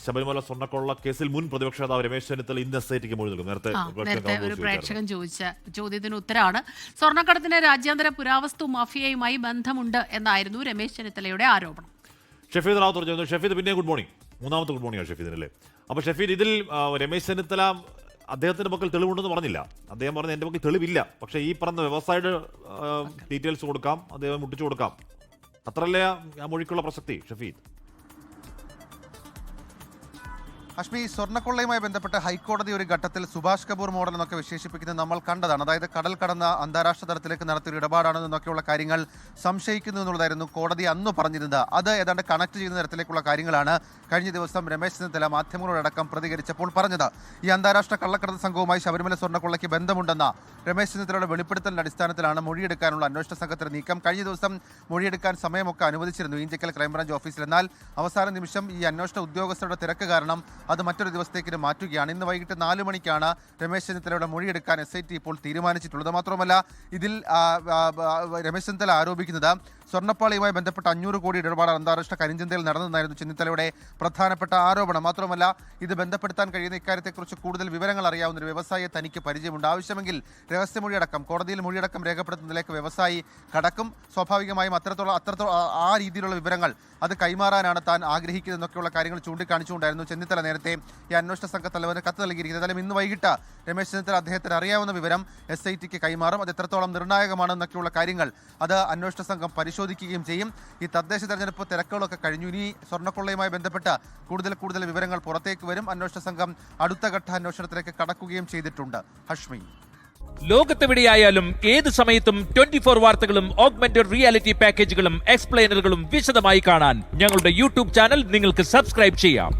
ശബരിമല സ്വർണ്ണക്കൊള്ള കേസിൽ മുൻ പ്രതിപക്ഷ നേതാവ് രമേശ് ചെന്നിത്തല ഇന്ന് SITക്ക് മൊഴി നൽകും. നേരത്തെ ഒരു പ്രേക്ഷകൻ ചോദിച്ച ചോദ്യത്തിന് ഉത്തരമാണ്. സ്വർണ്ണക്കടത്തിന് രാജ്യാന്തര പുരാവസ്തു മാഫിയയുമായി ബന്ധമുണ്ട് എന്നായിരുന്നു രമേശ് ചെന്നിത്തലയുടെ ആരോപണം. ഷഫീദ് റാവത്തൂർ ചോദിച്ചു. ഷഫീദ് പിന്നെ ഗുഡ് മോർണിംഗ്, മൂന്നാമത്തെ ഗുഡ് മോർണിംഗ് ആണ് ഷഫീദിനല്ലേ. അപ്പോൾ ഷഫീദ്, ഇതിൽ രമേശ് ചെന്നിത്തല അദ്ദേഹത്തിന്റെ പക്കൽ തെളിവുണ്ടെന്ന് പറഞ്ഞില്ല. അദ്ദേഹം പറഞ്ഞ എൻ്റെ പക്കൽ തെളിവില്ല, പക്ഷേ ഈ പറഞ്ഞ വ്യവസായയുടെ ഡീറ്റെയിൽസ് കൊടുക്കാം, അദ്ദേഹം മുട്ടിച്ചു കൊടുക്കാം. അത്രല്ലേ ആ മൊഴിക്കുള്ള പ്രസക്തി ഷഫീദ്? അഷ്മി, സ്വർണ്ണക്കൊള്ളയുമായി ബന്ധപ്പെട്ട് ഹൈക്കോടതി ഒരു ഘട്ടത്തിൽ സുഭാഷ് കപൂർ മോഡൽ എന്നൊക്കെ വിശേഷിപ്പിക്കുന്നത് നമ്മൾ കണ്ടതാണ്. അതായത് കടൽ കടന്ന അന്താരാഷ്ട്ര തലത്തിലേക്ക് നടത്തിയൊരു ഇടപാടാണെന്നൊക്കെയുള്ള കാര്യങ്ങൾ സംശയിക്കുന്നു എന്നുള്ളതായിരുന്നു കോടതി അന്ന് പറഞ്ഞിരുന്നത്. അത് ഏതാണ്ട് കണക്ട് ചെയ്യുന്ന തരത്തിലേക്കുള്ള കാര്യങ്ങളാണ് കഴിഞ്ഞ ദിവസം രമേശ് ചെന്നിത്തല മാധ്യമങ്ങളോടക്കം പ്രതികരിച്ചപ്പോൾ പറഞ്ഞത്. ഈ അന്താരാഷ്ട്ര കള്ളക്കടത്ത് സംഘവുമായി ശബരിമല സ്വർണ്ണക്കൊള്ളയ്ക്ക് ബന്ധമുണ്ടെന്ന രമേശ് ചെന്നിത്തലയുടെ വെളിപ്പെടുത്തലിന്റെ അടിസ്ഥാനത്തിലാണ് മൊഴിയെടുക്കാനുള്ള അന്വേഷണ സംഘത്തിന്റെ നീക്കം. കഴിഞ്ഞ ദിവസം മൊഴിയെടുക്കാൻ സമയമൊക്കെ അനുവദിച്ചിരുന്നു ഈഞ്ചക്കൽ ക്രൈംബ്രാഞ്ച് ഓഫീസിൽ. എന്നാൽ അവസാന നിമിഷം ഈ അന്വേഷണ ഉദ്യോഗസ്ഥരുടെ തിരക്ക് കാരണം അത് മറ്റൊരു ദിവസത്തേക്ക് മാറ്റുകയാണ്. ഇന്ന് വൈകിട്ട് 4 മണിക്കാണ് രമേശ് ചെന്നിത്തലയുടെ മൊഴിയെടുക്കാൻ SIT ഇപ്പോൾ തീരുമാനിച്ചിട്ടുള്ളത്. മാത്രമല്ല, ഇതിൽ രമേശ് ചെന്നിത്തല ആരോപിക്കുന്നത് സ്വർണ്ണപ്പാളിയുമായി ബന്ധപ്പെട്ട 500 കോടി ഇടപാട് അന്താരാഷ്ട്ര കരിഞ്ചന്തയിൽ നടന്നതായിരുന്നു ചെന്നിത്തലയുടെ പ്രധാനപ്പെട്ട ആരോപണം. മാത്രമല്ല, ഇത് ബന്ധപ്പെടുത്താൻ കഴിയുന്ന ഇക്കാര്യത്തെക്കുറിച്ച് കൂടുതൽ വിവരങ്ങൾ അറിയാവുന്ന ഒരു വ്യവസായിയെ തനിക്ക് പരിചയമുണ്ട്. ആവശ്യമെങ്കിൽ രഹസ്യമൊഴിയടക്കം കോടതിയിൽ മൊഴിയടക്കം രേഖപ്പെടുത്തുന്നതിലേക്ക് വ്യവസായി കടക്കും. സ്വാഭാവികമായും അത്രത്തോളം ആ രീതിയിലുള്ള വിവരങ്ങൾ അത് കൈമാറാനാണ് താൻ ആഗ്രഹിക്കുന്നതെന്നൊക്കെയുള്ള കാര്യങ്ങൾ ചൂണ്ടിക്കാണിച്ചുകൊണ്ടായിരുന്നു ചെന്നിത്തല നേരത്തെ ഈ അന്വേഷണ സംഘ തലവന് കത്ത് നൽകിയിരിക്കുന്നത്. ഏതായാലും ഇന്ന് വൈകിട്ട് രമേശ് ചെന്നിത്തല അദ്ദേഹത്തിന് അറിയാവുന്ന വിവരം SITക്ക് കൈമാറും. അത് എത്രത്തോളം നിർണായകമാണെന്നൊക്കെയുള്ള കാര്യങ്ങൾ അത് അന്വേഷണ സംഘം പരിശോധിക്കുകയും ചെയ്യും. ഈ തദ്ദേശ തെരഞ്ഞെടുപ്പ് തിരക്കുകളൊക്കെ കഴിഞ്ഞു. ഇനി സ്വർണ്ണക്കൊള്ളയുമായി ബന്ധപ്പെട്ട് കൂടുതൽ വിവരങ്ങൾ പുറത്തേക്ക് വരും. അന്വേഷണ സംഘം അടുത്ത ഘട്ട അന്വേഷണത്തിലേക്ക് കടക്കുകയും ചെയ്തിട്ടുണ്ട്. ഹഷ്മി, ലോകത്തെവിടെയായാലും ഏത് സമയത്തും 24 വാർത്തകളും ഓഗ്മെന്റഡ് റിയാലിറ്റി പാക്കേജുകളും എക്സ്പ്ലെയിനറുകളും വിശദമായി കാണാൻ ഞങ്ങളുടെ YouTube ചാനൽ നിങ്ങൾക്ക് സബ്സ്ക്രൈബ് ചെയ്യാം.